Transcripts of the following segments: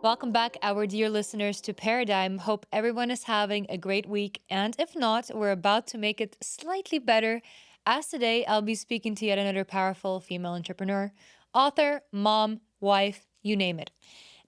Welcome back, our dear listeners, to Paradigm. Hope everyone is having a great week. And if not, we're about to make it slightly better, as today I'll be speaking to yet another powerful female entrepreneur, author, mom, wife, you name it.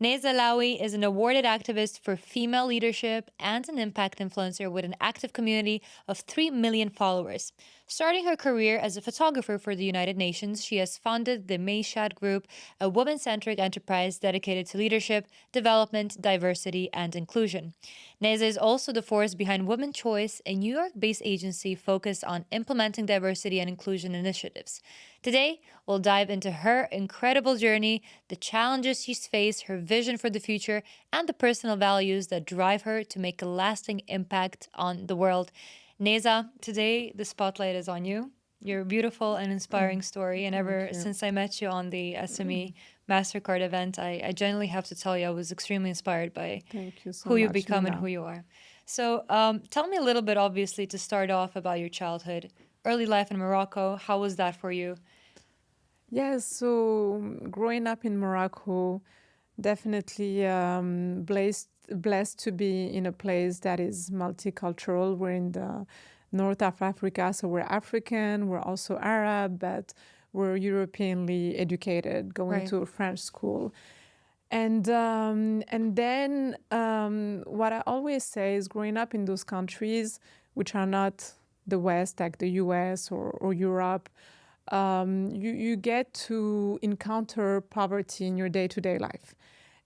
Nezha Alaoui is an awarded activist for female leadership and an impact influencer with an active community of 3 million followers. Starting her career as a photographer for the United Nations, she has founded the Mayshad Group, a woman-centric enterprise dedicated to leadership, development, diversity, and inclusion. Nezha is also the force behind Women Choice, a New York-based agency focused on implementing diversity and inclusion initiatives. Today, we'll dive into her incredible journey, the challenges she's faced, her vision for the future, and the personal values that drive her to make a lasting impact on the world. Nezha, today the spotlight is on you. Your beautiful and inspiring story. And ever since I met you on the SME MasterCard event, I genuinely have to tell you, I was extremely inspired by Thank you so who much, you've become and Nina. who you are. So tell me a little bit, obviously, to start off about your childhood, early life in Morocco. How was that for you? Yes, so growing up in Morocco, definitely blessed to be in a place that is multicultural. We're in the north of Africa, so we're African, we're also Arab, but we're Europeanly educated, going Right. to a French school. And then what I always say is growing up in those countries, which are not the West, like the US or Europe, you get to encounter poverty in your day-to-day life.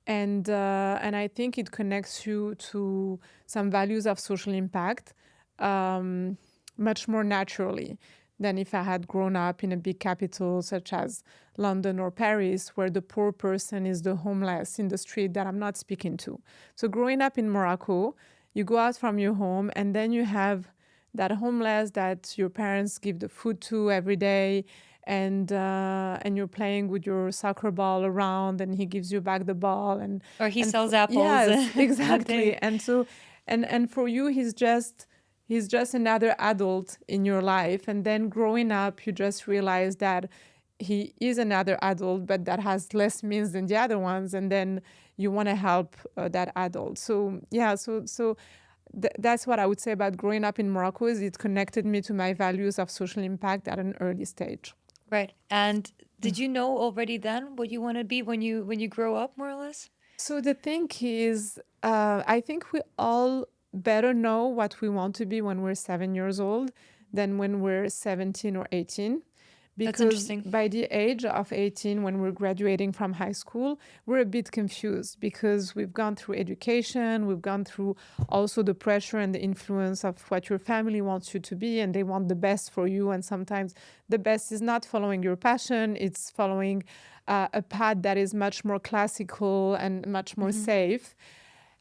And I think it connects you to some values of social impact much more naturally than if I had grown up in a big capital such as London or Paris, where the poor person is the homeless in the street that I'm not speaking to. So growing up in Morocco, you go out from your home and then you have that homeless that your parents give the food to every day, and you're playing with your soccer ball around, and he gives you back the ball, Or he and sells apples yes, that exactly. day. And so, and for you, he's just another adult in your life. And then growing up, you just realize that he is another adult, but that has less means than the other ones. And then you want to help that adult. So yeah, so that's what I would say about growing up in Morocco, is it connected me to my values of social impact at an early stage. Right. And did you know already then what you want to be when you grow up, more or less? So the thing is, I think we all better know what we want to be when we're 7 years old than when we're 17 or 18. That's Because interesting. by the age of 18, when we're graduating from high school, we're a bit confused because we've gone through education, we've gone through also the pressure and the influence of what your family wants you to be, and they want the best for you. And sometimes the best is not following your passion, it's following a path that is much more classical and much more safe.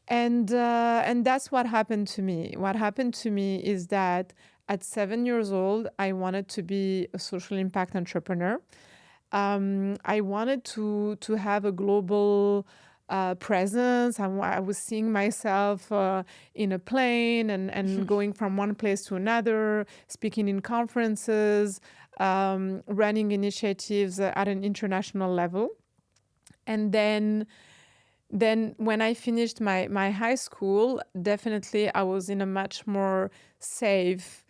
And that's what happened to me. What happened to me is that at 7 years old, I wanted to be a social impact entrepreneur. I wanted to have a global presence. I was seeing myself in a plane and going from one place to another, speaking in conferences, running initiatives at an international level. And then when I finished my high school, definitely I was in a much more safe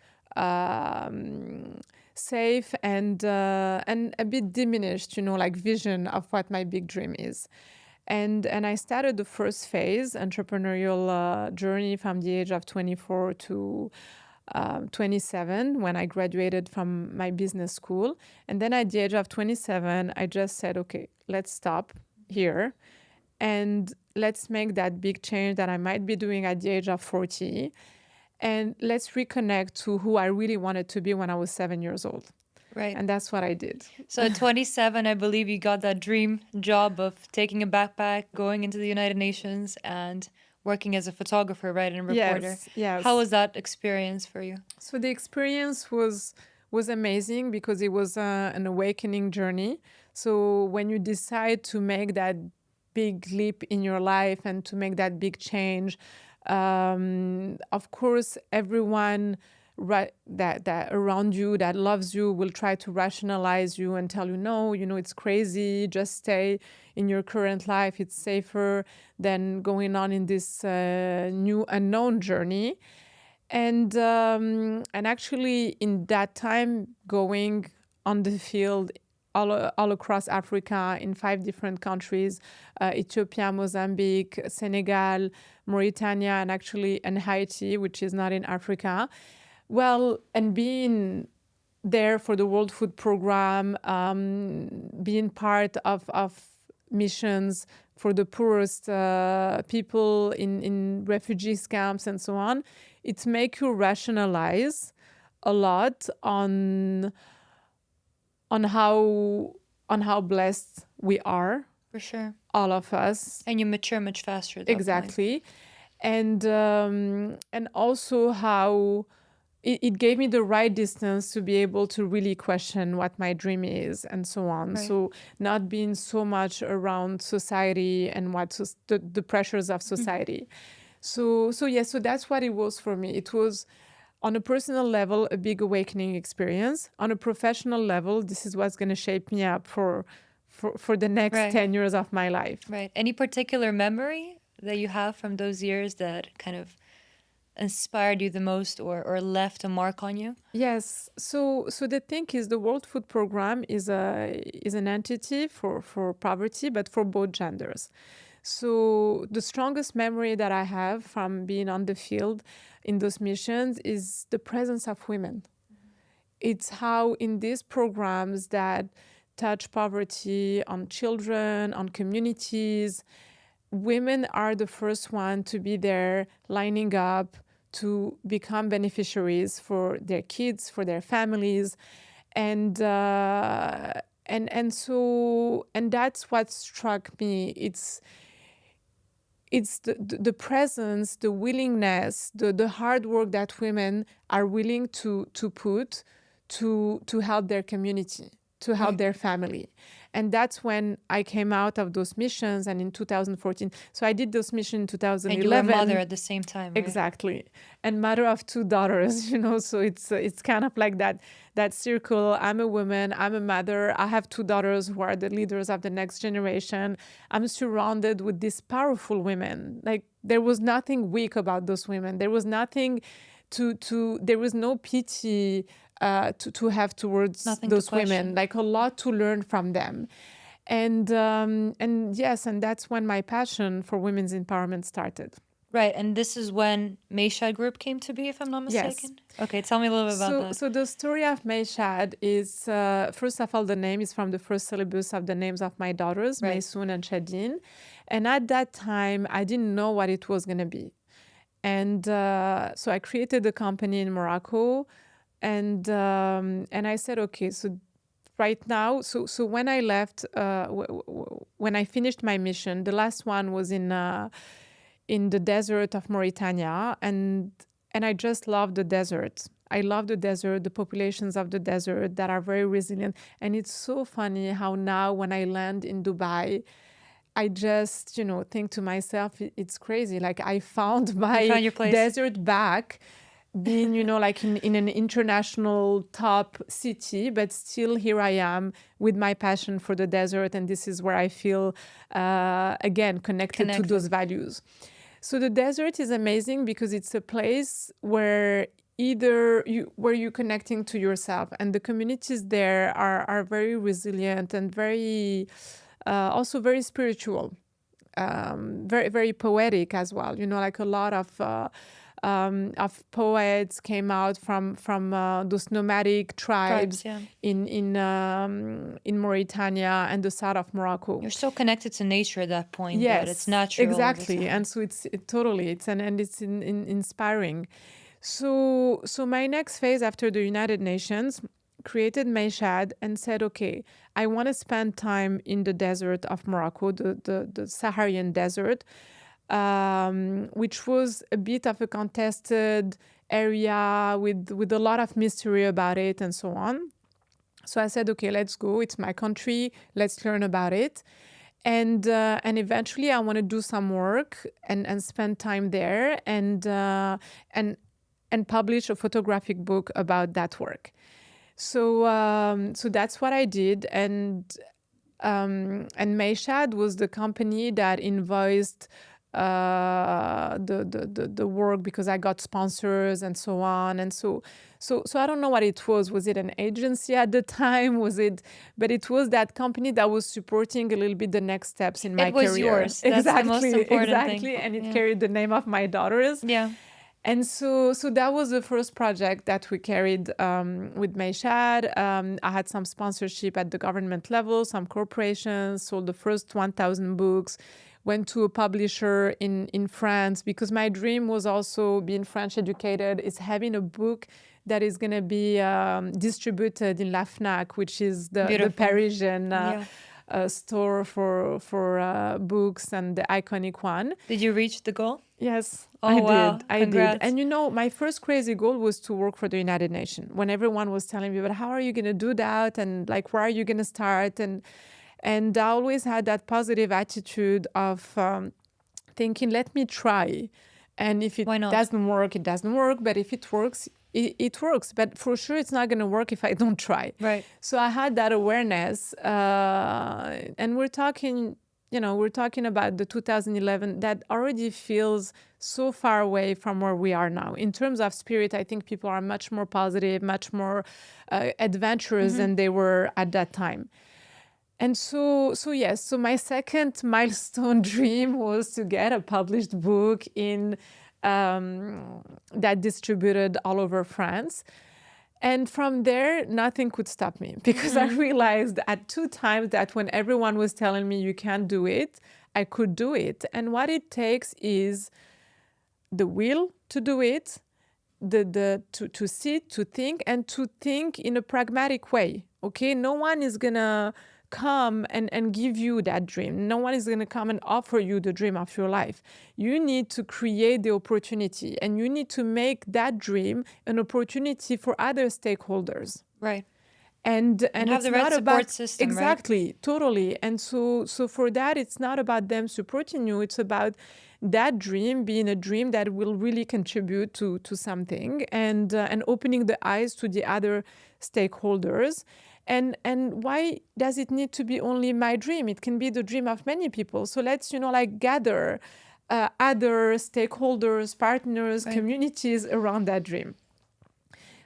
and a bit diminished, like vision of what my big dream is. And I started the first phase, entrepreneurial journey, from the age of 24 to 27, when I graduated from my business school. And then at the age of 27, I just said, okay, let's stop here and let's make that big change that I might be doing at the age of 40. And let's reconnect to who I really wanted to be when I was 7 years old. Right. And that's what I did. So at 27, I believe you got that dream job of taking a backpack, going into the United Nations, and working as a photographer, right, and a reporter. Yes. How was that experience for you? So the experience was amazing because it was an awakening journey. So when you decide to make that big leap in your life and to make that big change, of course, everyone that around you that loves you will try to rationalize you and tell you, no, it's crazy, just stay in your current life, it's safer than going on in this new unknown journey. And actually in that time, going on the field all across Africa in 5 different countries, Ethiopia, Mozambique, Senegal, Mauritania, and Haiti, which is not in Africa. Well, and being there for the World Food Program, being part of missions for the poorest people in refugees camps and so on, it makes you rationalize a lot on how blessed we are, For sure. all of us. And you mature much faster at that point. Exactly. And also how it gave me the right distance to be able to really question what my dream is and so on. Right. So not being so much around society and the pressures of society. So that's what it was for me. It was, on a personal level, a big awakening experience. On a professional level, this is what's going to shape me up for the next Right. 10 years of my life. Right. Any particular memory that you have from those years that kind of inspired you the most or left a mark on you? Yes. So the thing is, the World Food Program is an entity for poverty, but for both genders. So the strongest memory that I have from being on the field in those missions is the presence of women. It's how in these programs that touch poverty on children, on communities, women are the first one to be there lining up to become beneficiaries for their kids, for their families. And that's what struck me. It's the presence, the willingness, the hard work that women are willing to put to help their community, to help Right. their family. And that's when I came out of those missions, and in 2014. So I did those missions in 2011. And you were a mother at the same time, right? Exactly. And mother of 2 daughters, so it's kind of like that circle. I'm a woman, I'm a mother, I have 2 daughters who are the leaders of the next generation. I'm surrounded with these powerful women. Like, there was nothing weak about those women. There was nothing there was no pity to have towards Nothing to those women. question. Like, a lot to learn from them. And yes, and that's when my passion for women's empowerment started. Right. And this is when Mayshad Group came to be, if I'm not mistaken? Yes. Okay, tell me a little bit about that. So the story of Mayshad is, first of all, the name is from the first syllabus of the names of my daughters, Right. Maysoon and Shadeen. And at that time, I didn't know what it was going to be. And so I created a company in Morocco. And I said, okay, so right now, so when I left, when I finished my mission, the last one was in the desert of Mauritania, and I just love the desert. I love the desert, the populations of the desert that are very resilient. And it's so funny how now when I land in Dubai, I just, think to myself, it's crazy. Like, I found my your place. desert back, being, like in an international top city, but still here I am with my passion for the desert. And this is where I feel, again, connected to those values. So the desert is amazing because it's a place where you're connecting to yourself, and the communities there are very resilient and very, also very spiritual, very, very poetic as well. Like a lot of poets came out from those nomadic tribes yeah. in Mauritania and the south of Morocco. You're so connected to nature at that point. Yes, that it's natural. Exactly. And so it's inspiring. So my next phase after the United Nations, created Mayshad and said, okay, I want to spend time in the desert of Morocco, the Saharan desert, which was a bit of a contested area with a lot of mystery about it and so on. So I said, okay, let's go. It's my country. Let's learn about it. And eventually I want to do some work and spend time there and and publish a photographic book about that work. So that's what I did, and Mayshad was the company that invoiced the work, because I got sponsors and so on. And so I don't know what it was. Was it an agency at the time? Was it? But it was that company that was supporting a little bit the next steps in my It was career. yours. That's the most important thing. Exactly. And it Yeah. carried the name of my daughters. Yeah. And so that was the first project that we carried with Mayshad. I had some sponsorship at the government level, some corporations, sold the first 1,000 books, went to a publisher in France, because my dream was also, being French educated, is having a book that is going to be distributed in La FNAC, which is the Beautiful. Parisian Yeah. store for books, and the iconic one. Did you reach the goal? Yes, Oh, I wow. did. I Congrats. did. And you know, my first crazy goal was to work for the United Nations. When everyone was telling me, but how are you going to do that? And like, where are you going to start? And I always had that positive attitude of thinking, let me try. And if it Why not? doesn't work, it doesn't work. But if it works, it works. But for sure, it's not going to work if I don't try. Right. So I had that awareness. And we're talking about the 2011, that already feels so far away from where we are now. In terms of spirit, I think people are much more positive, much more adventurous than they were at that time. And so yes, so my second milestone dream was to get a published book in that distributed all over France. And from there, nothing could stop me, because I realized at 2 times that when everyone was telling me you can't do it, I could do it. And what it takes is the will to do it, to sit, to think, and to think in a pragmatic way. Okay, no one is gonna come and give you that dream. No one is going to come and offer you the dream of your life. You need to create the opportunity, and you need to make that dream an opportunity for other stakeholders. Right. And have it's the right not support about system, right? exactly, totally. And so for that, it's not about them supporting you. It's about that dream being a dream that will really contribute to something, and opening the eyes to the other stakeholders. And why does it need to be only my dream? It can be the dream of many people. So let's gather other stakeholders, partners, Right. communities around that dream.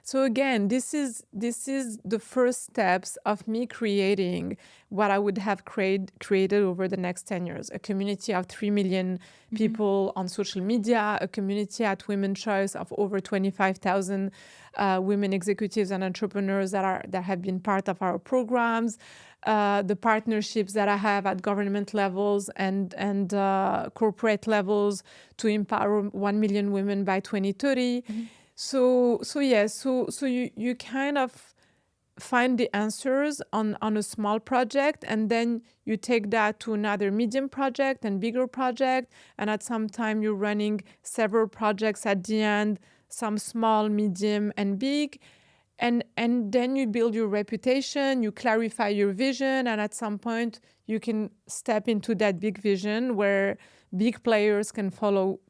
So again, this is the first steps of me creating what I would have created over the next 10 years. A community of 3 million people on social media, a community at Women's Choice of over 25,000 women executives and entrepreneurs that have been part of our programs, the partnerships that I have at government levels and corporate levels to empower 1 million women by 2030. So you kind of find the answers on a small project, and then you take that to another medium project and bigger project, and at some time you're running several projects at the end, some small, medium, and big. And then you build your reputation, you clarify your vision, and at some point you can step into that big vision where big players can follow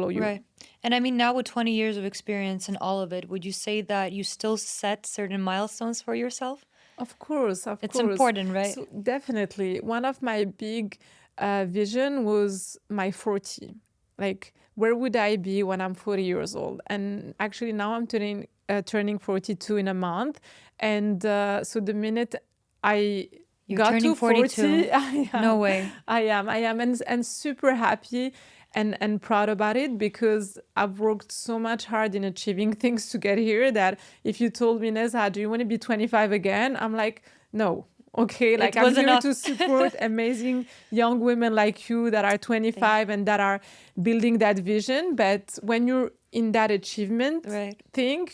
you. Right. And I mean, now with 20 years of experience in all of it, would you say that you still set certain milestones for yourself? Of course. It's important, right? So definitely. One of my big vision was my 40. Like, where would I be when I'm 40 years old? And actually now I'm turning 42 in a month. And so the minute I You're got turning to 40, 42. I am. No way. I am. And super happy and proud about it, because I've worked so much hard in achieving things to get here that if you told me, Nezha, do you want to be 25 again? I'm like, no. Okay, like, I'm here to support amazing young women like you that are 25 and that are building that vision. But when you're in that achievement thing,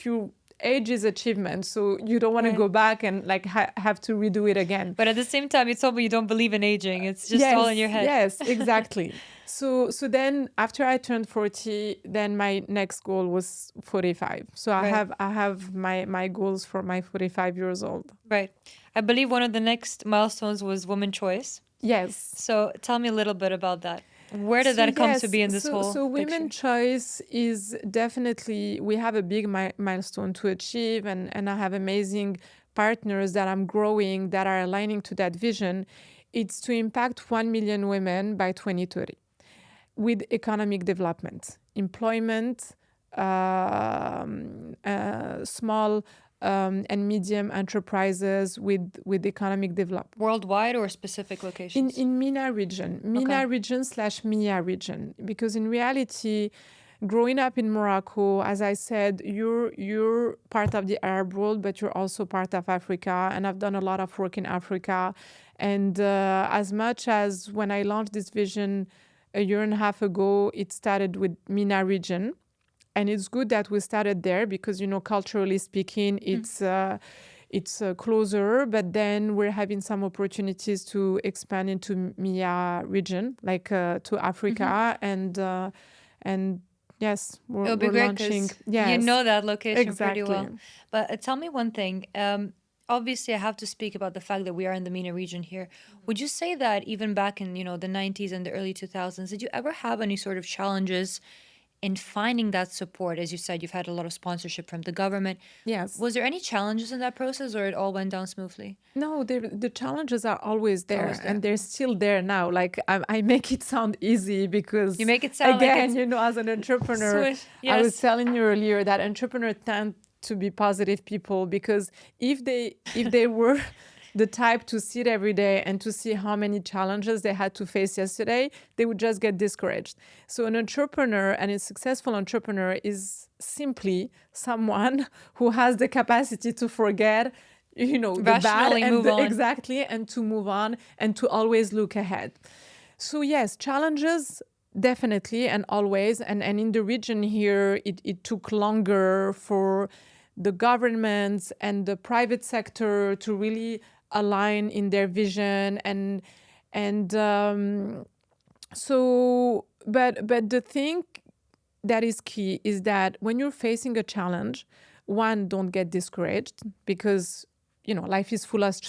age is achievement, so you don't want to go back and like have to redo it again. But at the same time, you told me you don't believe in aging. It's just all in your head. Yes, exactly. So then after I turned 40, then my next goal was 45. So I have my goals for my 45 years old. Right. I believe one of the next milestones was Women's Choice. Yes. So tell me a little bit about that. Where did So that come to yes, be in this whole so picture? women choice is definitely, we have a big milestone to achieve, and I have amazing partners that I'm growing that are aligning to that vision. It's to impact 1 million women by 2030 with economic development, employment, small and medium enterprises with economic development. Worldwide or specific locations? In MENA region, MENA region / MEA region, because in reality, growing up in Morocco, as I said, you're part of the Arab world, but you're also part of Africa, and I've done a lot of work in Africa. And as much as when I launched this vision a year and a half ago, it started with MENA region. And it's good that we started there because, culturally speaking, it's closer, but then we're having some opportunities to expand into MEA region, like to Africa, and yes, It would be we're great launching. because you Yes, know that location pretty exactly. well. But tell me one thing. Obviously, I have to speak about the fact that we are in the MENA region here. Would you say that even back in, the 90s and the early 2000s, did you ever have any sort of challenges in finding that support? As you said, you've had a lot of sponsorship from the government. Yes. Was there any challenges in that process, or it all went down smoothly? No, the challenges are always there, Always there. and they're still there now. Like I make it sound easy because You make it sound like again, it's as an entrepreneur, swish. I was Yes. telling you earlier that entrepreneurs tend to be positive people, because if they were the type to sit every day and to see how many challenges they had to face yesterday, they would just get discouraged. So an entrepreneur, and a successful entrepreneur, is simply someone who has the capacity to forget, the bad Rationally and move on. exactly, and to move on and to always look ahead. So yes, challenges definitely, and always, and in the region here, it took longer for the governments and the private sector to really align in their vision, and so but the thing that is key is that when you're facing a challenge, one, don't get discouraged, because life is full of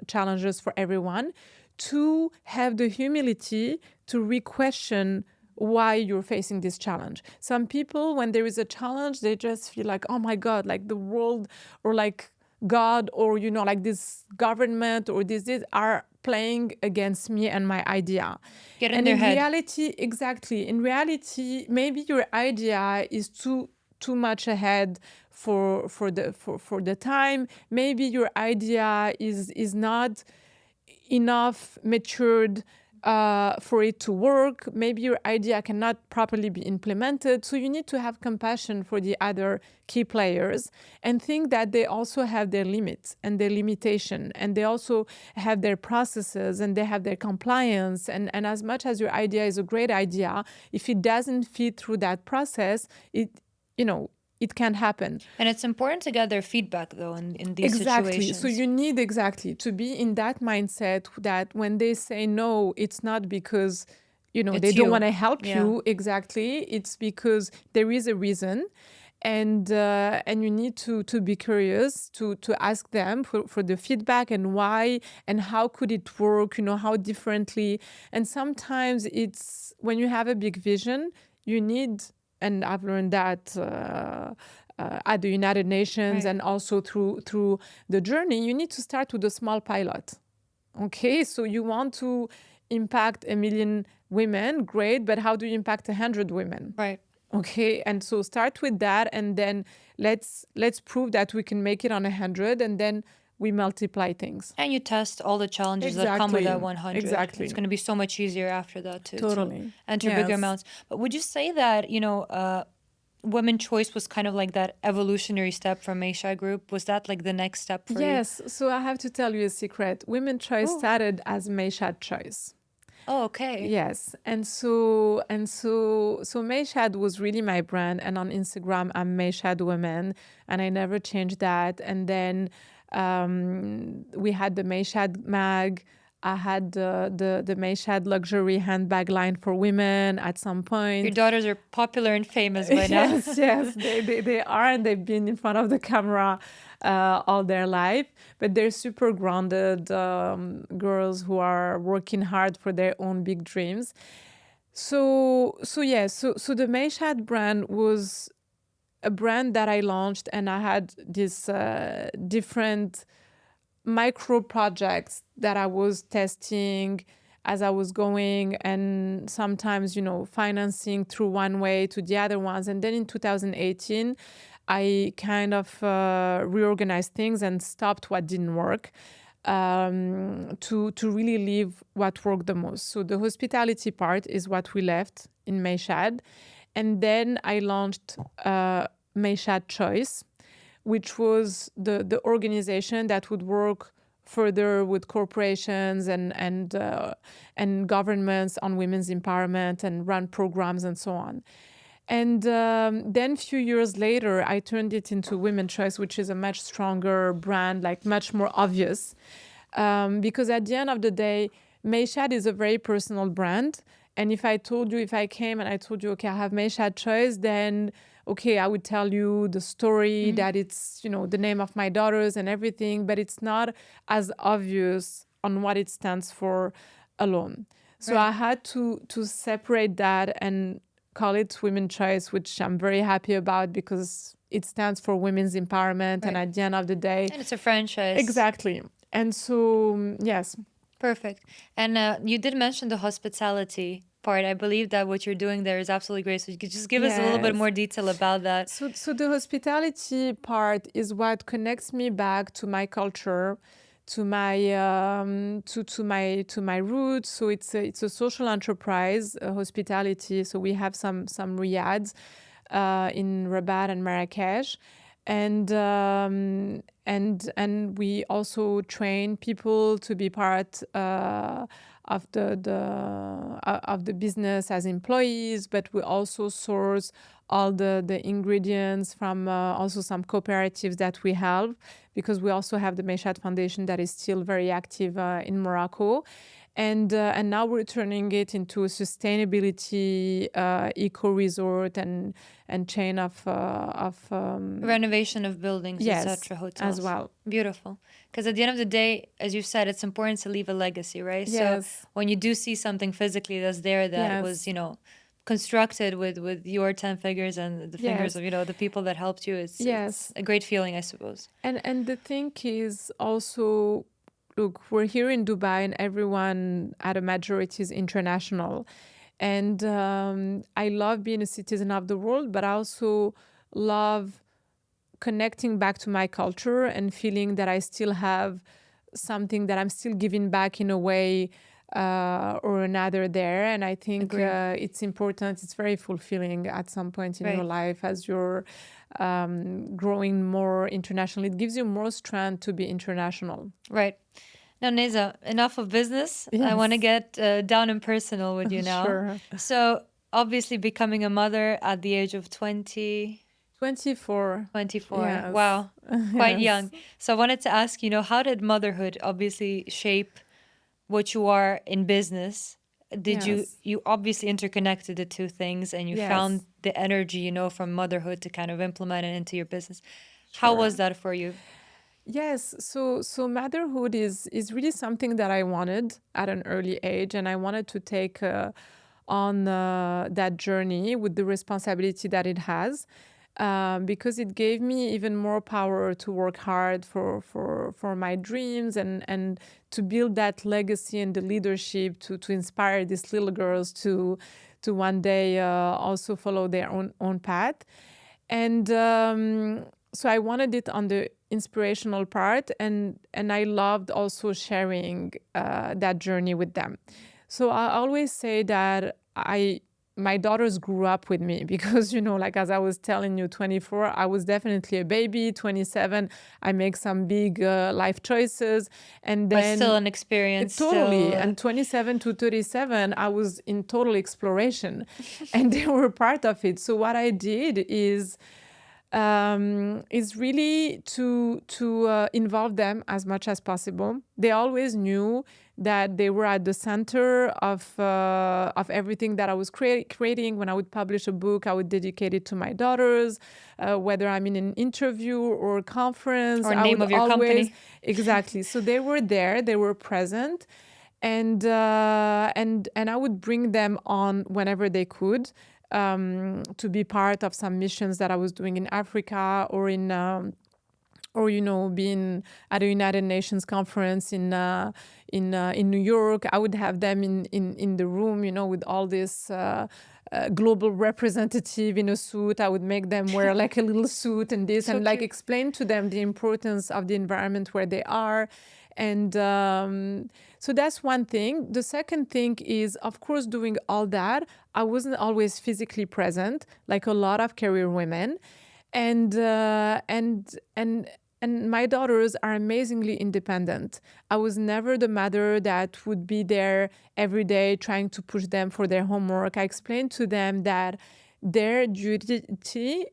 challenges for everyone. Two, have the humility to re-question why you're facing this challenge. Some people, when there is a challenge, they just feel like, oh my God, like the world, or like God, or like this government, or this are playing against me and my idea. Get in And their in head. reality, exactly, in reality, maybe your idea is too much ahead for the time. Maybe your idea is not enough matured for it to work. Maybe your idea cannot properly be implemented. So you need to have compassion for the other key players, and think that they also have their limits and their limitation, and they also have their processes, and they have their compliance. And as much as your idea is a great idea, if it doesn't fit through that process, it can happen. And it's important to get their feedback, though, in these Exactly. situations. So you need exactly to be in that mindset that when they say no, it's not because, they don't you. want to help Yeah. you. Exactly. It's because there is a reason. And you need to be curious, to ask them for the feedback, and why, and how could it work, how differently. And sometimes it's when you have a big vision, you need, and I've learned that at the United Nations, Right. and also through the journey, you need to start with a small pilot. Okay, so you want to impact 1 million women, great, but how do you impact 100 women? Right. Okay, and so start with that, and then let's prove that we can make it on 100, and then we multiply things. And you test all the challenges that come with that 100. Exactly. It's going to be so much easier after that to Totally. enter bigger amounts. But would you say that, women choice was kind of like that evolutionary step from Mayshad Group? Was that like the next step for you? Yes, so I have to tell you a secret. Women Choice started as Mayshad Choice. Oh, okay. Yes, and so Mayshad was really my brand, and on Instagram I'm Mayshad Women, and I never changed that. And then we had the Mayshad mag. I had the Mayshad luxury handbag line for women at some point. Your daughters are popular and famous by now. Yes, they are, and they've been in front of the camera all their life. But they're super grounded girls who are working hard for their own big dreams. So the Mayshad brand was a brand that I launched, and I had this different micro projects that I was testing as I was going, and sometimes, financing through one way to the other ones. And then in 2018, I kind of reorganized things and stopped what didn't work, to really leave what worked the most. So the hospitality part is what we left in Mayshad. And then I launched Mayshad Choice, which was the organization that would work further with corporations and governments on women's empowerment and run programs and so on. And then a few years later, I turned it into Women Choice, which is a much stronger brand, like much more obvious. Because at the end of the day, Mayshad is a very personal brand. And if I came and I told you, okay, I have Mayshad Choice, then okay, I would tell you the story, that it's, the name of my daughters and everything, but it's not as obvious on what it stands for alone. So Right. I had to separate that and call it Women Choice, which I'm very happy about because it stands for women's empowerment. And Right. at the end of the day, And it's a franchise. exactly. And so, yes. Perfect. And you did mention the hospitality part. I believe that what you're doing there is absolutely great. So you could just give us a little bit Yes. more detail about that. So the hospitality part is what connects me back to my culture, to my to my roots. So it's a social enterprise, hospitality. So we have some riads in Rabat and Marrakesh, and we also train people to be part of the business as employees, but we also source all the ingredients from also some cooperatives that we help, because we also have the Mayshad Foundation that is still very active in Morocco. And now we're turning it into a sustainability eco resort and chain of Renovation of buildings, yes, etc., hotels as well. Beautiful. Because at the end of the day, as you said, it's important to leave a legacy, right? Yes. So when you do see something physically that's there that was, Yes. constructed with your 10 fingers and the fingers Yes. of, the people that helped you, it's Yes. a great feeling, I suppose. And the thing is also, look, we're here in Dubai and everyone at a majority is international. And I love being a citizen of the world, but I also love connecting back to my culture and feeling that I still have something that I'm still giving back in a way or another there. And I think it's important. It's very fulfilling at some point in your life as you're growing more internationally. It gives you more strength to be international. Right. Now, Nezha, enough of business. Yes. I want to get down and personal with you now. Sure. So, obviously, becoming a mother at the age of 24. 24. Yes. Wow. Quite Yes. young. So, I wanted to ask, how did motherhood obviously shape what you are in business? Did Yes. you obviously interconnected the two things and you Yes. found the energy, from motherhood to kind of implement it into your business? How was that for you? Yes, so motherhood is really something that I wanted at an early age, and I wanted to take on that journey with the responsibility that it has, because it gave me even more power to work hard for my dreams and to build that legacy and the leadership to inspire these little girls to one day also follow their own path. And so I wanted it on the inspirational part, and I loved also sharing that journey with them. So I always say that my daughters grew up with me because, like as I was telling you, 24, I was definitely a baby. 27, I make some big life choices, and then but still an experience. Totally. Still, And 27 to 37, I was in total exploration, and they were part of it. So what I did is really to involve them as much as possible. They always knew that they were at the center of everything that I was creating. When I would publish a book, I would dedicate it to my daughters. Whether I'm in an interview or a conference, or I name would of your always company. exactly. So they were there. They were present. and I would bring them on whenever they could, to be part of some missions that I was doing in Africa, or being at a United Nations conference in New York. I would have them in the room, with all this global representative in a suit. I would make them wear like a little suit and this, So and like cute. explain to them the importance of the environment where they are. And so that's one thing. The second thing is, of course, doing all that, I wasn't always physically present, like a lot of career women. And my daughters are amazingly independent. I was never the mother that would be there every day trying to push them for their homework. I explained to them that their duty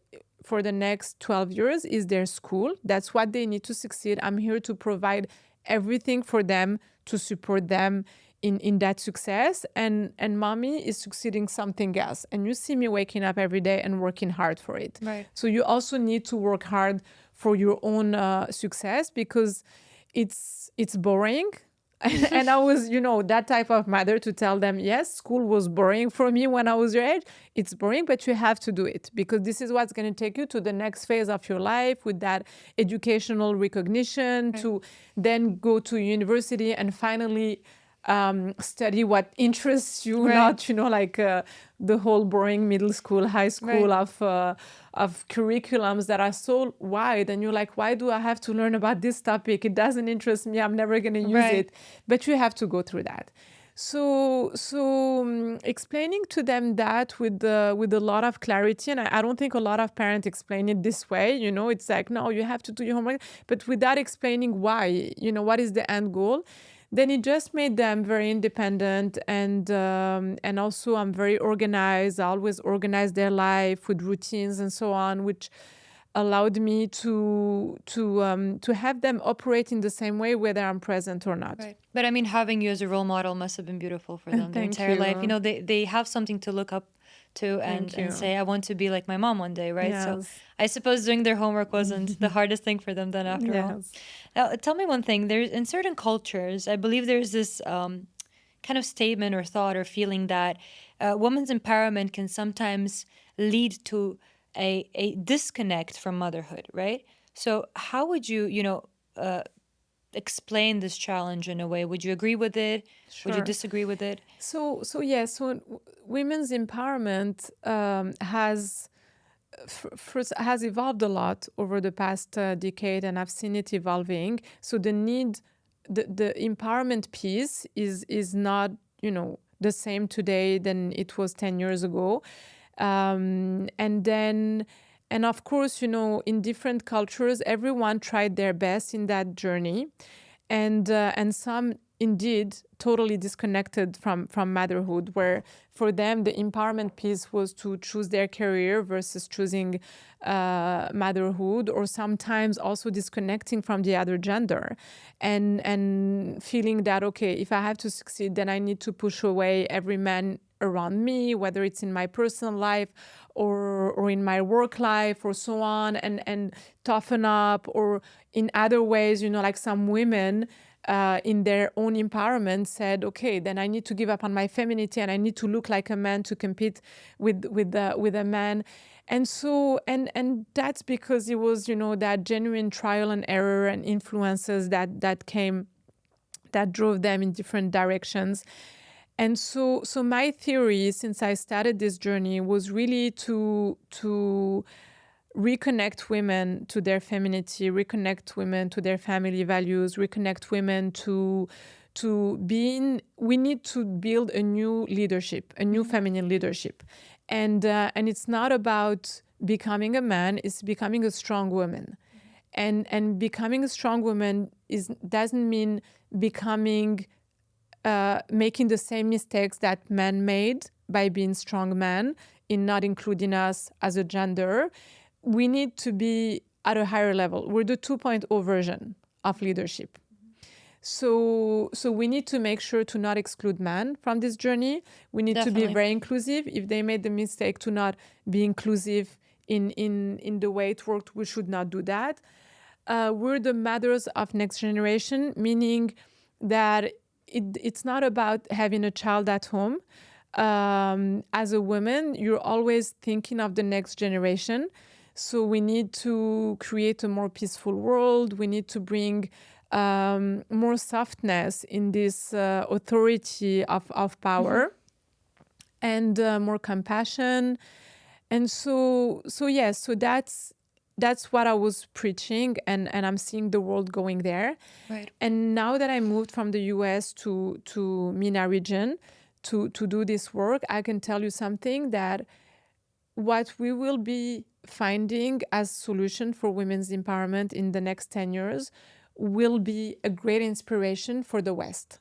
for the next 12 years is their school. That's what they need to succeed. I'm here to provide everything for them to support them in that success, and mommy is succeeding something else, and you see me waking up every day and working hard for it. Right. So you also need to work hard for your own success, because it's boring. And I was, that type of mother to tell them, yes, school was boring for me when I was your age. It's boring, but you have to do it, because this is what's going to take you to the next phase of your life, with that educational recognition, to then go to university and finally study what interests you, Right. not like the whole boring middle school, high school Right. of curriculums that are so wide, and you're like, why do I have to learn about this topic? It doesn't interest me. I'm never going to use Right. it. But you have to go through that. So explaining to them that with a lot of clarity, and I don't think a lot of parents explain it this way. It's like, no, you have to do your homework, but without explaining why. What is the end goal? Then it just made them very independent, and also I'm very organized. I always organize their life with routines and so on, which allowed me to have them operate in the same way whether I'm present or not. Right. But I mean, having you as a role model must have been beautiful for them their Thank entire life. you. They have something to look up to and Thank you. say, I want to be like my mom one day, right? So Yes. I suppose doing their homework wasn't the hardest thing for them then after all. Yes. Now, tell me one thing. There's in certain cultures, I believe there's this kind of statement or thought or feeling that women's empowerment can sometimes lead to a disconnect from motherhood, right? So how would you, explain this challenge in a way? Would you agree with it? Would you Sure. disagree with it? So women's empowerment has evolved a lot over the past decade, and I've seen it evolving. So the empowerment piece is not the same today than it was 10 years ago, and of course, in different cultures, everyone tried their best in that journey, and some indeed totally disconnected from motherhood, where for them the empowerment piece was to choose their career versus choosing motherhood, or sometimes also disconnecting from the other gender, and feeling that, okay, if I have to succeed, then I need to push away every man around me, whether it's in my personal life or in my work life or so on, and toughen up, or in other ways, like some women in their own empowerment said, okay, then I need to give up on my femininity and I need to look like a man to compete with a man. And so, and that's because it was, that genuine trial and error and influences that came, that drove them in different directions. And so my theory, since I started this journey, was really to reconnect women to their femininity, reconnect women to their family values, reconnect women to being. We need to build a new leadership, a new feminine leadership, and it's not about becoming a man; it's becoming a strong woman, and becoming a strong woman doesn't mean becoming. Making the same mistakes that men made by being strong men in not including us as a gender. We need to be at a higher level. We're the 2.0 version of leadership. So we need to make sure to not exclude men from this journey. We need to be very inclusive. If they made the mistake to not be inclusive in the way it worked, we should not do that. We're the mothers of next generation, meaning that it's not about having a child at home. As a woman, you're always thinking of the next generation. So we need to create a more peaceful world. We need to bring more softness in this authority of power, and more compassion. And so yes, so that's what I was preaching, and I'm seeing the world going there. Right. And now that I moved from the US to MENA region to do this work, I can tell you something, that what we will be finding as solution for women's empowerment in the next 10 years will be a great inspiration for the West.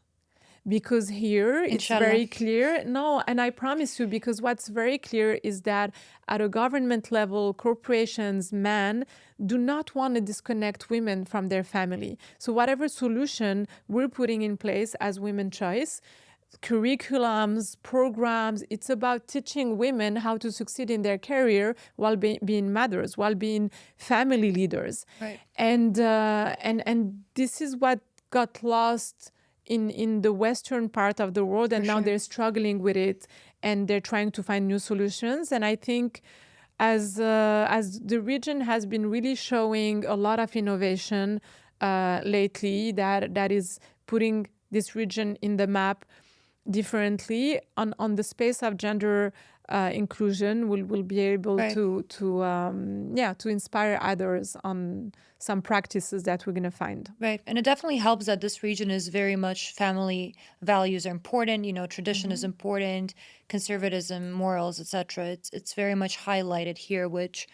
Because here it's Inshallah. very clear. No, and I promise you, because what's very clear is that at a government level, corporations, men do not want to disconnect women from their family. So whatever solution we're putting in place as Women's Choice, curriculums, programs, it's about teaching women how to succeed in their career while being mothers, while being family leaders. Right. And this is what got lost in the Western part of the world, and now they're struggling with it, and they're trying to find new solutions. And I think as the region has been really showing a lot of innovation lately, that is putting this region in the map differently on the space of gender inclusion, will be able to inspire others on some practices that we're going to find. Right. And it definitely helps that this region is very much family values are important, tradition is important, conservatism, morals, etc. It's very much highlighted here, which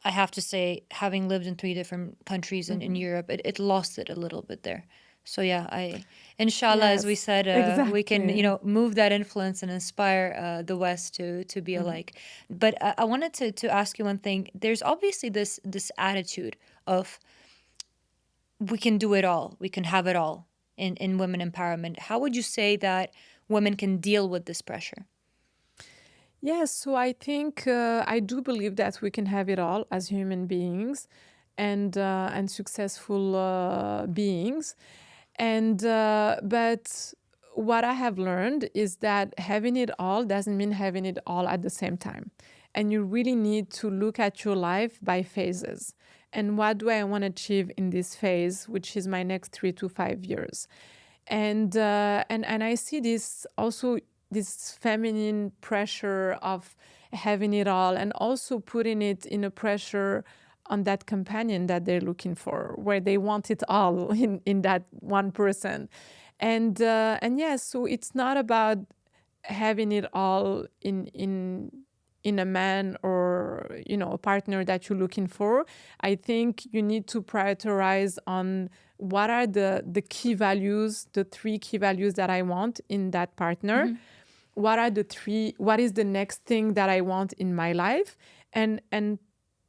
I have to say, having lived in 3 different countries in Europe, it lost it a little bit there. So yeah, inshallah, as we Yes, said, we can, exactly. move that influence and inspire the West to be alike. But I wanted to ask you one thing. There's obviously this attitude of we can do it all, we can have it all in women empowerment. How would you say that women can deal with this pressure? Yes, so I think I do believe that we can have it all as human beings, and successful beings. And but what I have learned is that having it all doesn't mean having it all at the same time. And you really need to look at your life by phases. And what do I want to achieve in this phase, which is my next 3 to 5 years? And I see this also, this feminine pressure of having it all, and also putting it in a pressure on that companion that they're looking for, where they want it all in that one person. And yes, so it's not about having it all in a man, or a partner that you're looking for. I think you need to prioritize on what are the key values, the 3 key values that I want in that partner. What is the next thing that I want in my life, and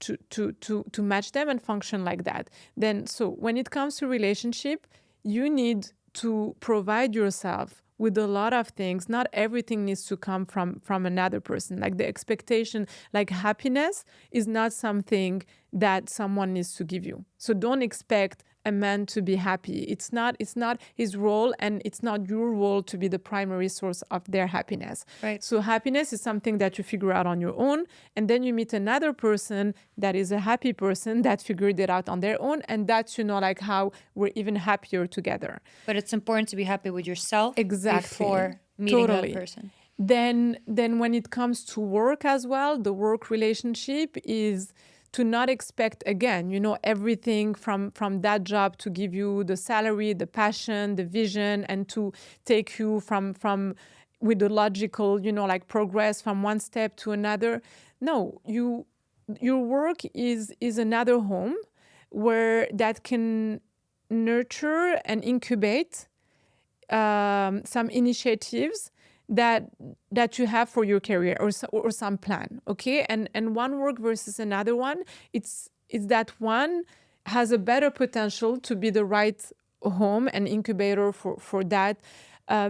to match them and function like that. Then, so when it comes to relationship, you need to provide yourself with a lot of things. Not everything needs to come from another person. Like the expectation, like happiness is not something that someone needs to give you. So don't expect a man to be happy. It's not his role, and it's not your role to be the primary source of their happiness. Right. So happiness is something that you figure out on your own, and then you meet another person that is a happy person that figured it out on their own, and that's like how we're even happier together. But it's important to be happy with yourself Exactly. before meeting Totally. that person. Then when it comes to work as well, the work relationship is to not expect, again, everything from that job to give you the salary, the passion, the vision, and to take you from with the logical, like progress from one step to another. No, your work is another home where that can nurture and incubate some initiatives that you have for your career, or some plan, okay? And one work versus another one, it's that one has a better potential to be the right home and incubator for that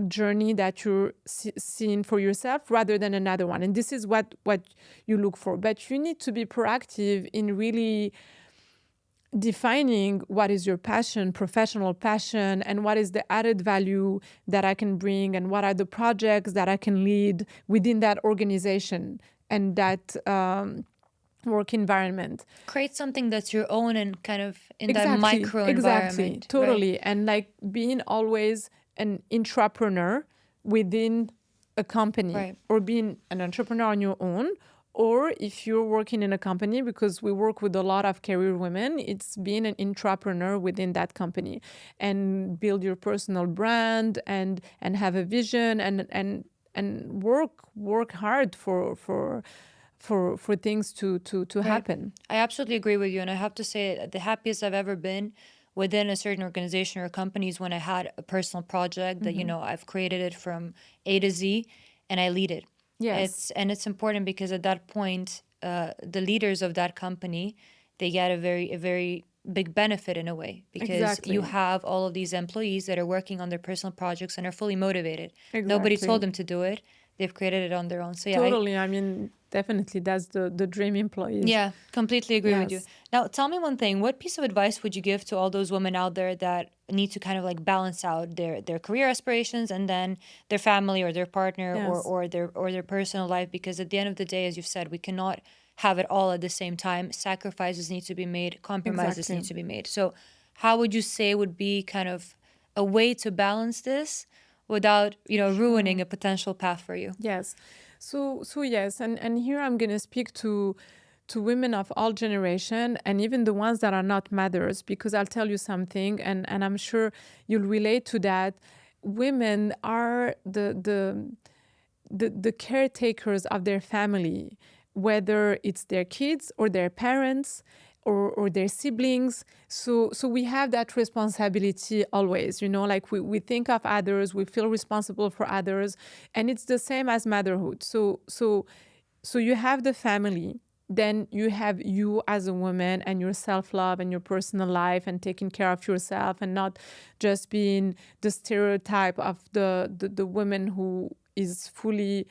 journey that you're seeing for yourself, rather than another one. And this is what you look for. But you need to be proactive in really defining what is your passion, professional passion, and what is the added value that I can bring, and what are the projects that I can lead within that organization and that work environment. Create something that's your own and kind of in that Exactly, micro exactly, environment, right? totally. And like being always an entrepreneur within a company, Right. or being an entrepreneur on your own, or if you're working in a company, because we work with a lot of career women, it's being an entrepreneur within that company and build your personal brand and have a vision and work hard for things to Right. happen. I absolutely agree with you. And I have to say, the happiest I've ever been within a certain organization or company is when I had a personal project that, I've created it from A to Z and I lead it. Yes, It's important because at that point, the leaders of that company, they get a very big benefit in a way because you exactly. have all of these employees that are working on their personal projects and are fully motivated. Nobody told Exactly. them to do it. They've created it on their own. So yeah, Totally. I mean, definitely that's the dream employees. yeah, completely agree with you. Yes. Now, tell me one thing. What piece of advice would you give to all those women out there that need to kind of like balance out their career aspirations and then their family or their partner Yes. or their personal life? Because at the end of the day, as you've said, we cannot have it all at the same time. Sacrifices need to be made, compromises Exactly. need to be made. So, how would you say would be kind of a way to balance this without, ruining Sure. a potential path for you? Yes. So yes, and here I'm gonna speak to women of all generation, and even the ones that are not mothers, because I'll tell you something, and I'm sure you'll relate to that. Women are the caretakers of their family, whether it's their kids or their parents or their siblings. So we have that responsibility always, like we think of others, we feel responsible for others, and it's the same as motherhood. So you have the family, then you have you as a woman and your self-love and your personal life and taking care of yourself and not just being the stereotype of the woman who is fully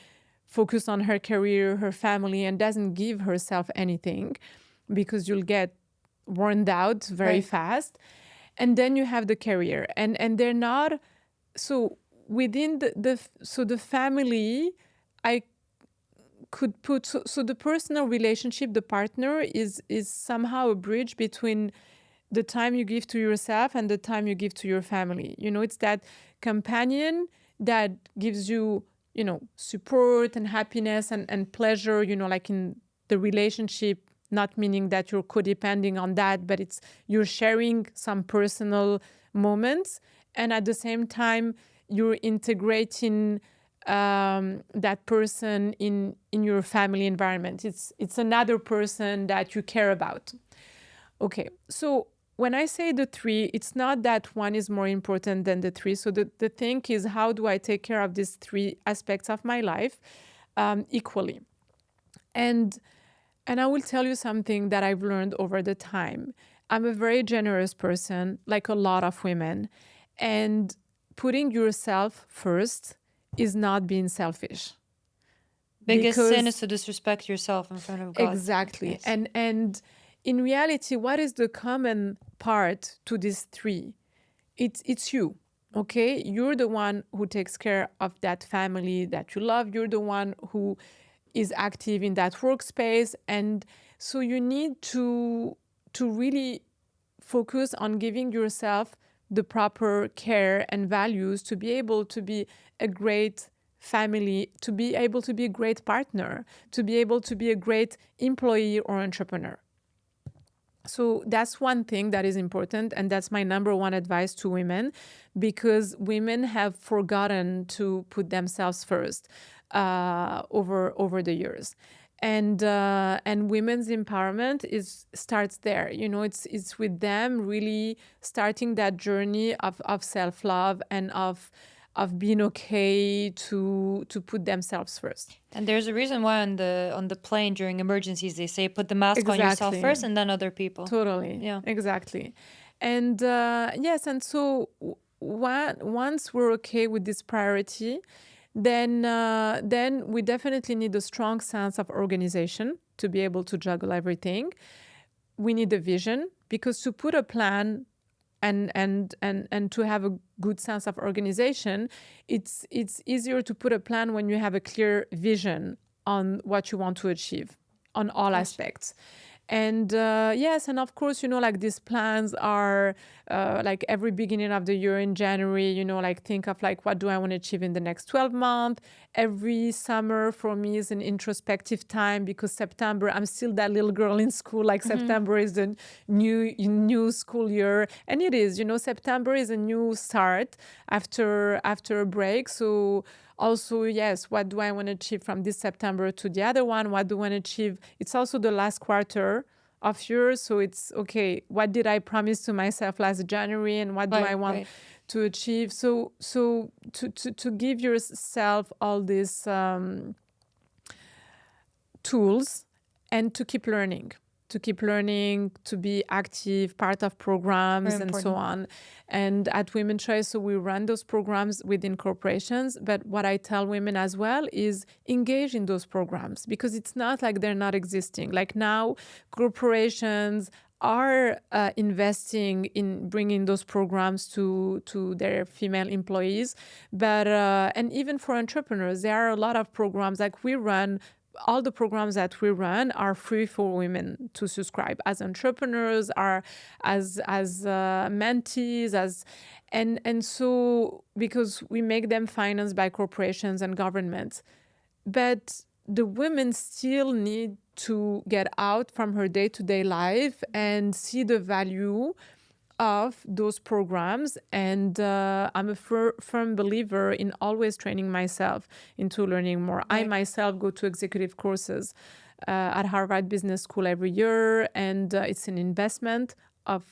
focused on her career, her family, and doesn't give herself anything, because you'll get worn out very Right. fast. And then you have the career, and they're not so within the family. I could put so the personal relationship, the partner is somehow a bridge between the time you give to yourself and the time you give to your family. It's that companion that gives you, support and happiness and pleasure, like in the relationship, not meaning that you're codepending on that, but it's you're sharing some personal moments, and at the same time you're integrating that person in your family environment. It's another person that you care about. Okay, so when I say the three, it's not that one is more important than the three. So the thing is, how do I take care of these three aspects of my life equally? And I will tell you something that I've learned over the time. I'm a very generous person, like a lot of women. And putting yourself first is not being selfish. Biggest sin is Because to disrespect yourself in front of God. exactly. Yes. And in reality, what is the common part to these three? It's you. Okay? You're the one who takes care of that family that you love. You're the one who is active in that workspace. And so you need to really focus on giving yourself the proper care and values to be able to be a great family, to be able to be a great partner, to be able to be a great employee or entrepreneur. So that's one thing that is important, and that's my number one advice to women, because women have forgotten to put themselves first over the years. And women's empowerment starts there. It's with them really starting that journey of self-love and of being okay to put themselves first. And there's a reason why on the plane during emergencies they say put the mask on yourself Exactly. first and then other people. Totally, Yeah. exactly. And yes, and so once we're okay with this priority, then we definitely need a strong sense of organization to be able to juggle everything. we need a vision, because to put a plan and to have a good sense of organization, it's easier to put a plan when you have a clear vision on what you want to achieve on all aspects. And yes, and of course, like these plans are like every beginning of the year in January, like think of like, what do I want to achieve in the next 12 months? Every summer for me is an introspective time, because September, I'm still that little girl in school. Like September is the new school year. And it is, September is a new start after a break. So also, yes, what do I want to achieve from this September to the other one? What do I want to achieve? It's also the last quarter of years. So it's, okay, what did I promise to myself last January, and what do I want to achieve? So to give yourself all these tools, and to keep learning, to be active, part of programs and so on. And at Women Choice, so we run those programs within corporations. But what I tell women as well is engage in those programs, because it's not like they're not existing. Like now, corporations are investing in bringing those programs to their female employees. But and even for entrepreneurs, there are a lot of programs like we run. All the programs that we run are free for women to subscribe as entrepreneurs, are as mentees, and so, because we make them financed by corporations and governments. But the women still need to get out from her day-to-day life and see the value of those programs. And I'm a firm believer in always training myself into learning more. I myself go to executive courses at Harvard Business School every year, and it's an investment of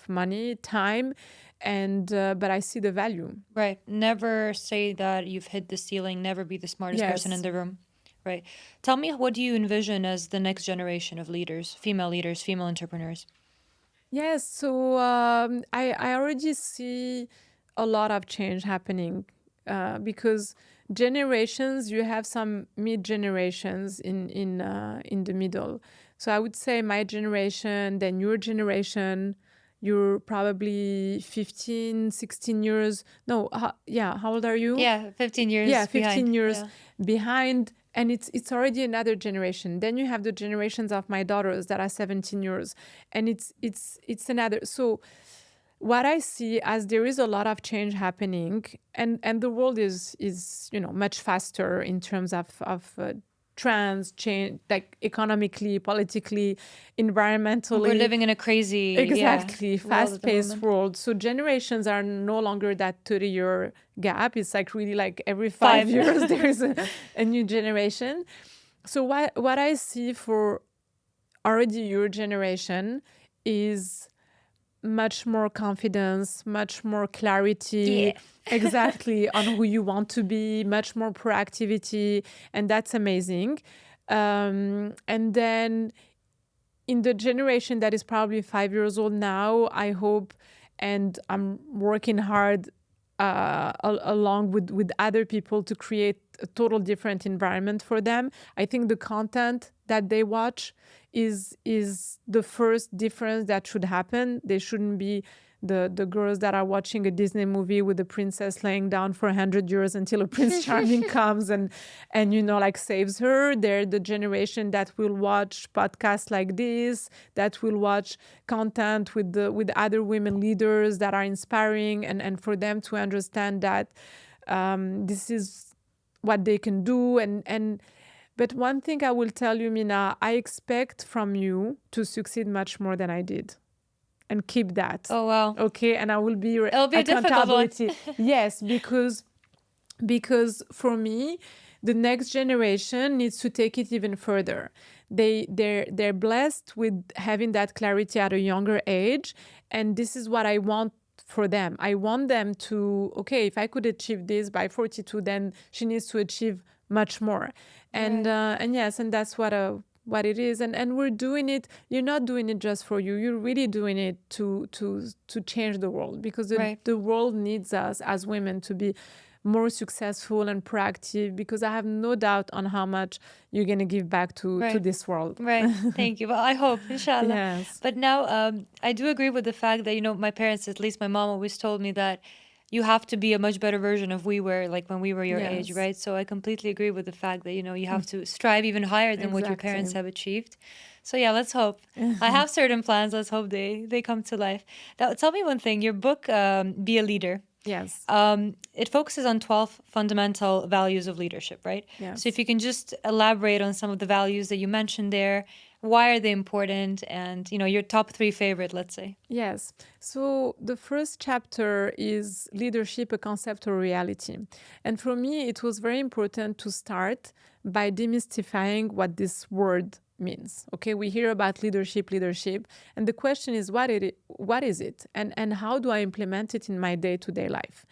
money, time, and but I see the value. Right. Never say that you've hit the ceiling, never be the smartest person in the room. Right. Tell me, what do you envision as the next generation of leaders, female entrepreneurs? Yes, so I already see a lot of change happening because generations, you have some mid-generations in the middle. So I would say my generation, then your generation, you're probably 15, 16 years. No, how old are you? Yeah, 15 years Yeah, 15 behind. years behind. And it's already another generation. Then you have the generations of my daughters that are 17 years. And it's another. So what I see, as there is a lot of change happening, and the world is much faster in terms of trends, change, like economically, politically, environmentally. We're living in a crazy, fast-paced world. So generations are no longer that 30-year gap. It's like really like every 5 years there's a new generation. So what I see for already your generation is much more confidence, much more clarity, exactly, on who you want to be, much more proactivity, and that's amazing. And then in the generation that is probably 5 years old now, I hope, and I'm working hard along with other people to create a total different environment for them. I think the content that they watch is the first difference that should happen. They shouldn't be the girls that are watching a Disney movie with the princess laying down for 100 years until a Prince Charming comes and like saves her. They're the generation that will watch podcasts like this, that will watch content with other women leaders that are inspiring, and for them to understand that this is what they can do. But one thing I will tell you, Mina, I expect from you to succeed much more than I did. And keep that. Oh, wow. Okay, and I will be your It'll be accountability. Yes, because for me, the next generation needs to take it even further. They're blessed with having that clarity at a younger age, and this is what I want for them. I want them to, okay, if I could achieve this by 42, then she needs to achieve much more. And yes, and that's what it is. And we're doing it. You're not doing it just for you. You're really doing it to change the world, because the world needs us as women to be more successful and proactive, because I have no doubt on how much you're going to give back to Right. this world. Right. Thank you. Well, I hope, inshallah. Yes. But now, I do agree with the fact that, my parents, at least my mom, always told me that you have to be a much better version of we were, like when we were your age, Yes. right? So I completely agree with the fact that, you have to strive even higher than what your parents Exactly. have achieved. So yeah, let's hope. I have certain plans. Let's hope they come to life. Now, tell me one thing. Your book, Be a Leader. Yes. It focuses on 12 fundamental values of leadership, right? Yes. So if you can just elaborate on some of the values that you mentioned there, why are they important, and your top 3 favorite, let's say. Yes. So the first chapter is leadership, a concept or reality. And for me, it was very important to start by demystifying what this word means. Okay, we hear about leadership, and the question is, what is it, and how do I implement it in my day-to-day life?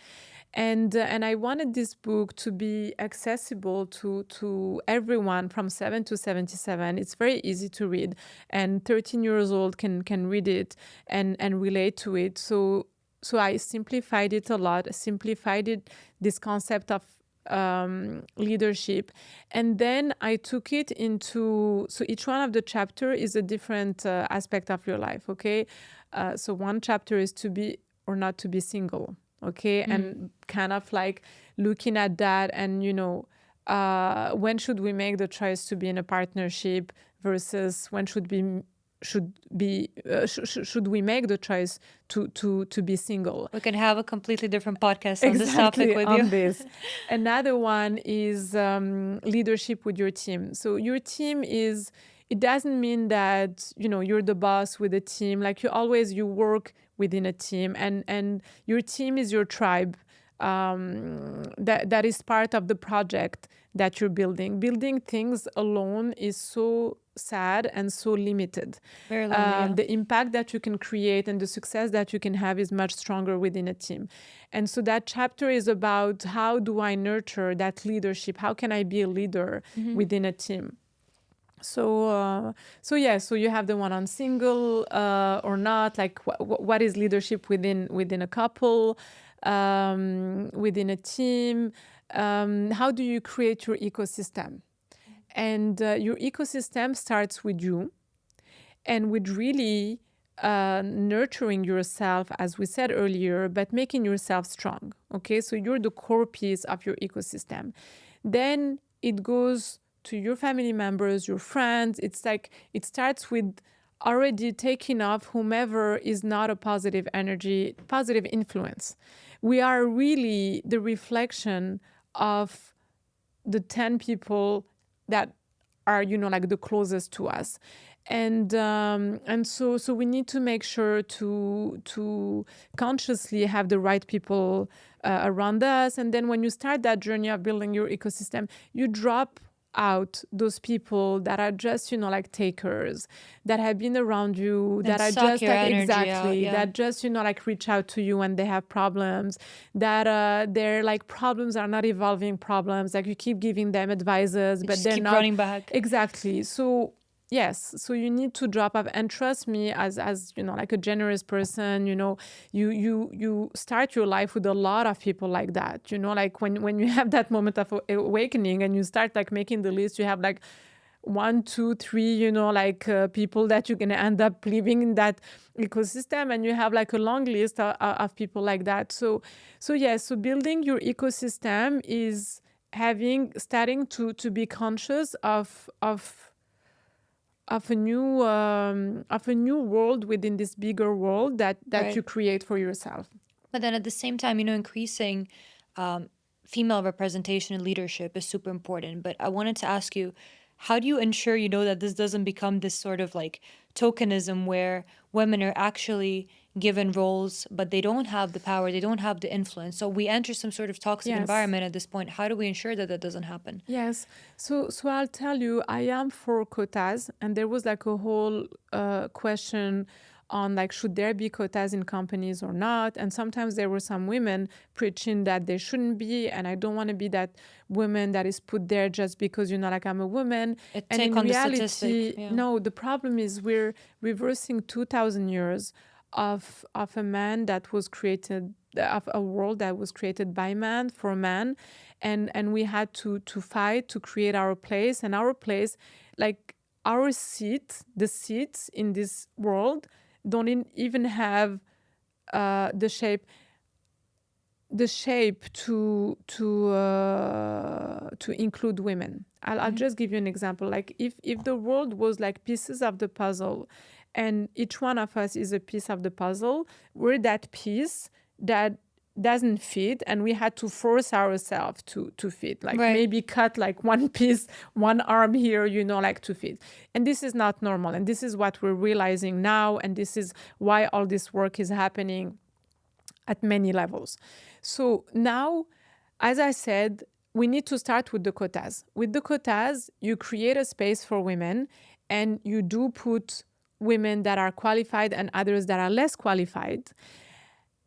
And I wanted this book to be accessible to everyone from 7 to 77. It's very easy to read, and 13 years old can read it and relate to it. So I simplified it a lot. Simplified it, this concept of leadership, and then I took it into, so each one of the chapter is a different aspect of your life. Okay, so one chapter is to be or not to be single. Okay, and kind of like looking at that, and when should we make the choice to be in a partnership versus when should we make the choice to be single. We can have a completely different podcast on this topic with on you. this. Another one is leadership with your team. So your team is, it doesn't mean that you're the boss with a team. Like you work within a team, and your team is your tribe. That is part of the project that you're building. Building things alone is so sad and so limited. Very lonely, yeah. The impact that you can create and the success that you can have is much stronger within a team. And so that chapter is about, how do I nurture that leadership? How can I be a leader within a team? So you have the one on single or not, like what is leadership within a couple, within a team. How do you create your ecosystem? And your ecosystem starts with you, and with really nurturing yourself, as we said earlier, but making yourself strong. Okay, so you're the core piece of your ecosystem. Then it goes to your family members, your friends. It's like it starts with already taking off whomever is not a positive energy, positive influence. We are really the reflection of the 10 people that are, like the closest to us. And so we need to make sure to consciously have the right people around us. And then when you start that journey of building your ecosystem, you drop out those people that are just like takers, that have been around you, that are just like exactly out, that just like reach out to you when they have problems, that their like problems are not evolving problems, like you keep giving them advices but they're keep not running back. Exactly. So yes, so you need to drop off, and trust me, as like a generous person, you start your life with a lot of people like that. Like when you have that moment of awakening and you start like making the list, you have like 1, 2, 3, like people that you're gonna end up living in that ecosystem, and you have like a long list of people like that. So building your ecosystem is starting to be conscious of a new world within this bigger world that Right. you create for yourself. But then at the same time, increasing female representation in leadership is super important. But I wanted to ask you, how do you ensure, that this doesn't become this sort of like tokenism where women are actually given roles, but they don't have the power, they don't have the influence? So we enter some sort of toxic environment at this point. How do we ensure that that doesn't happen? Yes. So I'll tell you, I am for quotas, and there was like a whole question on like, should there be quotas in companies or not? And sometimes there were some women preaching that there shouldn't be, and I don't want to be that woman that is put there just because like I'm a woman. And in reality, no, the problem is we're reversing 2,000 years of a man that was created of a world that was created by man for man, and we had to fight to create our place, and our place, like our seat, the seats in this world don't even have the shape to include women. I'll just give you an example. Like if the world was like pieces of the puzzle, and each one of us is a piece of the puzzle, we're that piece that doesn't fit, and we had to force ourselves to fit, like Right. maybe cut like one piece, one arm here, like to fit. And this is not normal, and this is what we're realizing now, and this is why all this work is happening at many levels. So now, as I said, we need to start with the quotas. With the quotas, you create a space for women, and you do put women that are qualified and others that are less qualified.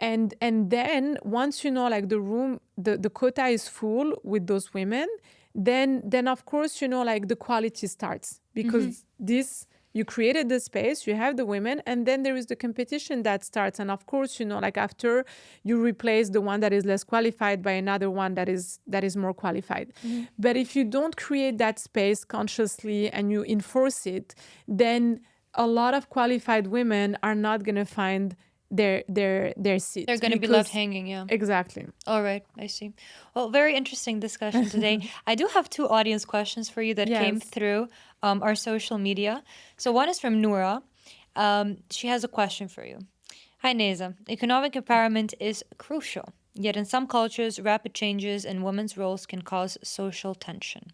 And then once like the room, the quota is full with those women, then of course like the quality starts, because this, you created the space, you have the women, and then there is the competition that starts. And of course like after, you replace the one that is less qualified by another one that is more qualified. But if you don't create that space consciously and you enforce it, then a lot of qualified women are not going to find their seat. They're going to be left hanging, yeah. Exactly. All right, I see. Well, very interesting discussion today. I do have two audience questions for you that came through our social media. So one is from Noura. She has a question for you. Hi, Nezha. Economic empowerment is crucial, yet in some cultures, rapid changes in women's roles can cause social tension.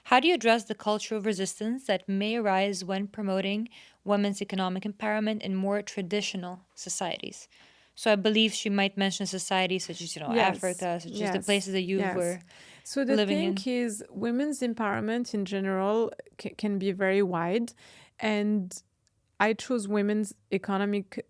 How do you address the cultural resistance that may arise when promoting women's economic empowerment in more traditional societies? So I believe she might mention societies such as, Africa, such as the places that you were So the living thing in. is, women's empowerment in general can be very wide, and I chose women's economic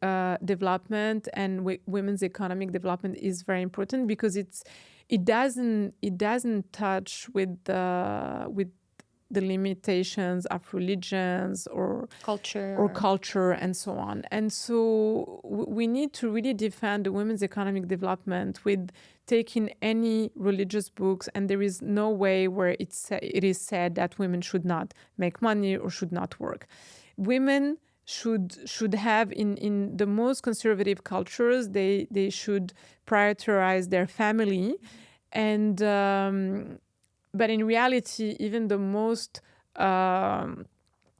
development, and women's economic development is very important because it doesn't touch with the limitations of religions or culture and so on. And so we need to really defend the women's economic development with taking any religious books, and there is no way where it is said that women should not make money or should not work. Women should have, in the most conservative cultures, they should prioritize their family, and but in reality, even the most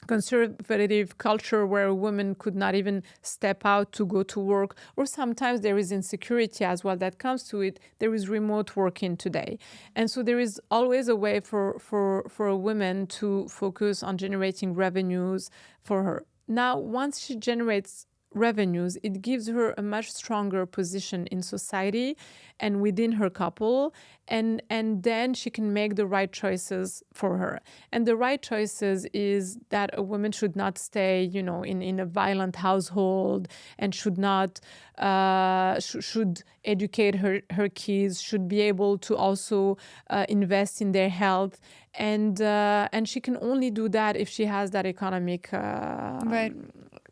conservative culture where women could not even step out to go to work, or sometimes there is insecurity as well that comes to it, there is remote working today. And so there is always a way for a woman to focus on generating revenues for her. Now, once she generates revenues, it gives her a much stronger position in society and within her couple, and then she can make the right choices for her. And the right choices is that a woman should not stay, in a violent household, and should not should educate her kids, should be able to also invest in their health, and she can only do that if she has that economic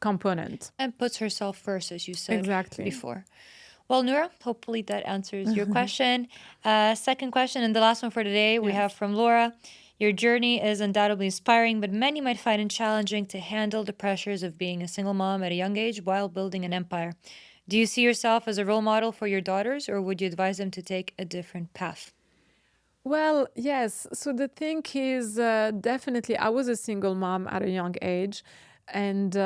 component. And puts herself first, as you said before. Well, Noura, hopefully that answers your question. Second question, and the last one for today, we have from Laura. Your journey is undoubtedly inspiring, but many might find it challenging to handle the pressures of being a single mom at a young age while building an empire. Do you see yourself as a role model for your daughters, or would you advise them to take a different path? Well, yes. So the thing is, definitely, I was a single mom at a young age, and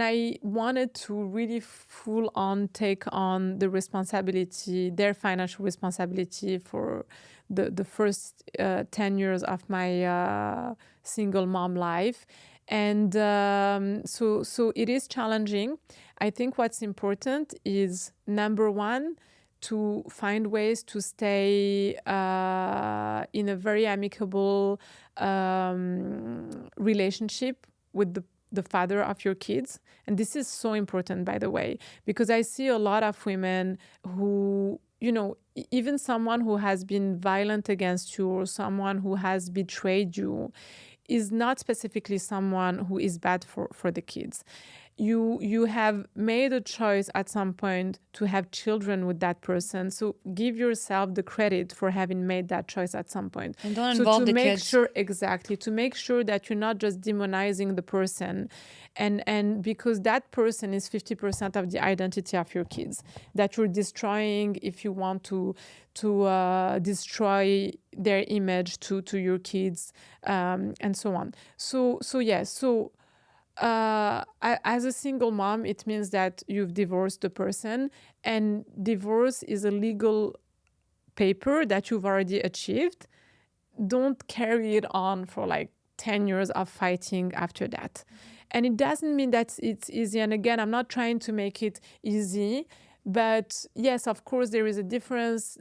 I wanted to really full on take on the responsibility, their financial responsibility for the first 10 years of my single mom life. And so it is challenging. I think what's important is, number one, to find ways to stay in a very amicable relationship with the father of your kids. And this is so important, by the way, because I see a lot of women who, even someone who has been violent against you or someone who has betrayed you, is not specifically someone who is bad for the kids. You have made a choice at some point to have children with that person, so give yourself the credit for having made that choice at some point. And don't So involve to the make kids. sure, exactly, to make sure that you're not just demonizing the person, and because that person is 50% of the identity of your kids, that you're destroying if you want to destroy their image to your kids, and so on. As a single mom, it means that you've divorced the person, and divorce is a legal paper that you've already achieved. Don't carry it on for like 10 years of fighting after that. And it doesn't mean that it's easy. And again, I'm not trying to make it easy, but yes, of course, there is a difference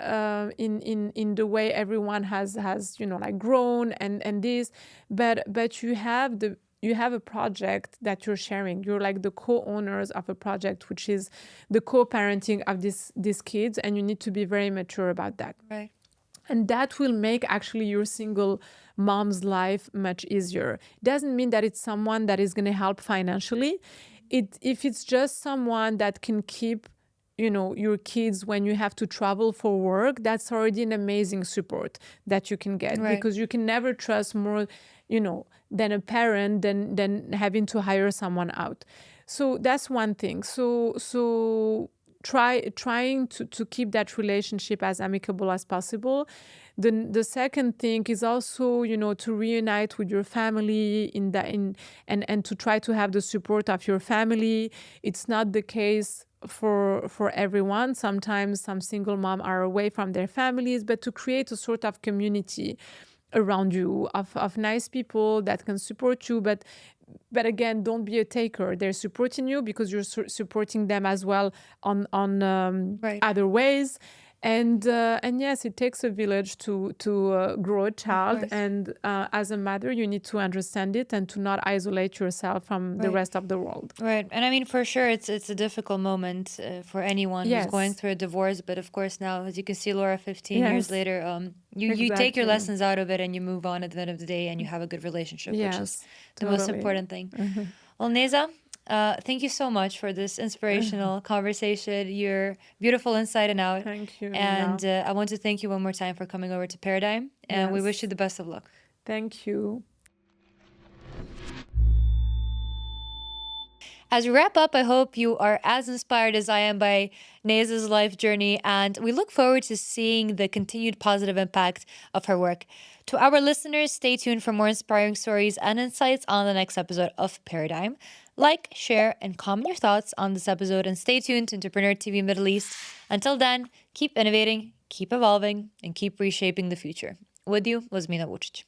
in the way everyone has like grown and this, but you have a project that you're sharing. You're like the co-owners of a project, which is the co-parenting of these kids, and you need to be very mature about that. Right. And that will make actually your single mom's life much easier. It doesn't mean that it's someone that is going to help financially. If it's just someone that can keep your kids when you have to travel for work, that's already an amazing support that you can get. Right. Because you can never trust more than a parent than having to hire someone out. So that's one thing. So trying to keep that relationship as amicable as possible. The second thing is also to reunite with your family and to try to have the support of your family. It's not the case for everyone. Sometimes some single mom are away from their families, but to create a sort of community around you of nice people that can support you, but again, don't be a taker. They're supporting you because you're supporting them as well on Right. other ways. And yes, it takes a village to grow a child. And as a mother, you need to understand it and to not isolate yourself from the Right. rest of the world. Right. And I mean, for sure, it's a difficult moment for anyone who's going Yes. through a divorce. But of course, now, as you can see, Laura, 15 years Yes. later, you take your Exactly. lessons out of it and you move on at the end of the day and you have a good relationship, which is Yes, the most totally. important thing. Well, Nezha, thank you so much for this inspirational conversation. You're beautiful inside and out. Thank you, And Nina. I want to thank you one more time for coming over to Paradigm. And we wish Yes. you the best of luck. Thank you. As we wrap up, I hope you are as inspired as I am by Nezha's life journey, and we look forward to seeing the continued positive impact of her work. To our listeners, stay tuned for more inspiring stories and insights on the next episode of Paradigm. Like, share, and comment your thoughts on this episode, and stay tuned to Entrepreneur TV Middle East. Until then, keep innovating, keep evolving, and keep reshaping the future. With you was Mina Vucic.